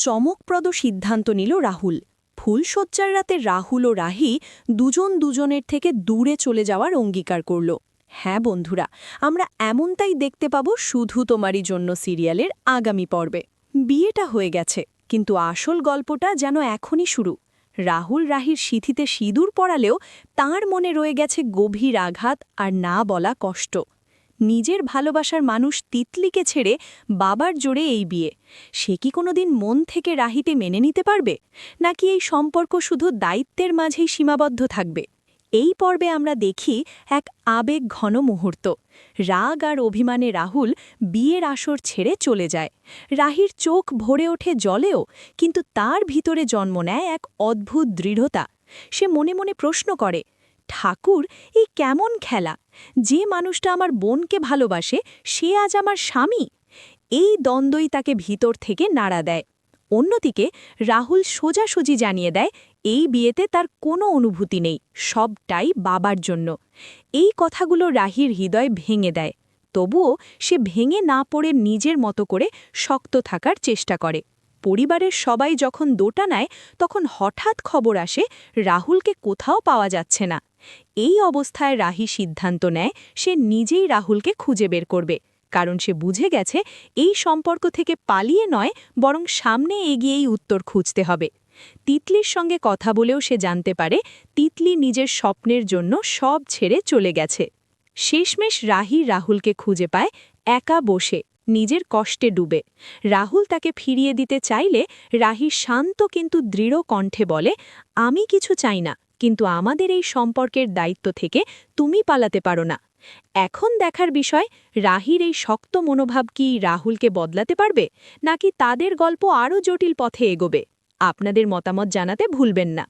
চমকপ্রদ সিদ্ধান্ত নিল রাহুল। ফুলশয্যার রাতে রাহুল ও রাহি দুজনের থেকে দূরে চলে যাওয়ার অঙ্গীকার করল। হ্যাঁ বন্ধুরা, আমরা এমনটাই দেখতে পাবো শুধু তোমারই জন্য সিরিয়ালের আগামী পর্বে। বিয়েটা হয়ে গেছে, কিন্তু আসল গল্পটা যেন এখনই শুরু। রাহুল রাহির সিঁথিতে সিঁদুর পরালেও তাঁর মনে রয়ে গেছে গভীর আঘাত আর না বলা কষ্ট। নিজের ভালোবাসার মানুষ তিতলিকে ছেড়ে বাবার জোরে এই বিয়ে। সে কি কোনোদিন মন থেকে রাহিতে মেনে নিতে পারবে, নাকি এই সম্পর্ক শুধু দায়িত্বের মাঝেই সীমাবদ্ধ থাকবে? এই পর্বে আমরা দেখি এক আবেগ ঘন মুহূর্ত। রাগ আর অভিমানে রাহুল বিয়ের আসর ছেড়ে চলে যায়। রাহির চোখ ভরে ওঠে জলেও, কিন্তু তার ভিতরে জন্ম নেয় এক অদ্ভুত দৃঢ়তা। সে মনে মনে প্রশ্ন করে, ঠাকুর, এই কেমন খেলা? যে মানুষটা আমার বোনকে ভালোবাসে সে আজ আমার স্বামী। এই দ্বন্দ্বই তাকে ভিতর থেকে নাড়া দেয়। অন্যদিকে রাহুল সোজাসুজি জানিয়ে দেয় এই বিয়েতে তার কোনো অনুভূতি নেই, সবটাই বাবার জন্য। এই কথাগুলো রাহির হৃদয় ভেঙে দেয়। তবুও সে ভেঙে না পড়ে নিজের মতো করে শক্ত থাকার চেষ্টা করে। পরিবারের সবাই যখন দোটানায়, তখন হঠাৎ খবর আসে রাহুলকে কোথাও পাওয়া যাচ্ছে না। এই অবস্থায় রাহি সিদ্ধান্ত নেয় সে নিজেই রাহুলকে খুঁজে বের করবে, কারণ সে বুঝে গেছে এই সম্পর্ক থেকে পালিয়ে নয়, বরং সামনে এগিয়েই উত্তর খুঁজতে হবে। তিতলির সঙ্গে কথা বলেও সে জানতে পারে তিতলি নিজের স্বপ্নের জন্য সব ছেড়ে চলে গেছে। শেষমেশ রাহি রাহুলকে খুঁজে পায় একা বসে, নিজের কষ্টে ডুবে। রাহুল তাকে ফিরিয়ে দিতে চাইলে রাহি শান্ত কিন্তু দৃঢ় কণ্ঠে বলে, আমি কিছু চাই না, কিন্তু আমাদের এই সম্পর্কের দায়িত্ব থেকে তুমি পালাতে পারো না। এখন দেখার বিষয়, রাহির এই শক্ত মনোভাব কি রাহুলকে বদলাতে পারবে, নাকি তাদের গল্প আরও জটিল পথে এগোবে? আপনাদের মতামত জানাতে ভুলবেন না।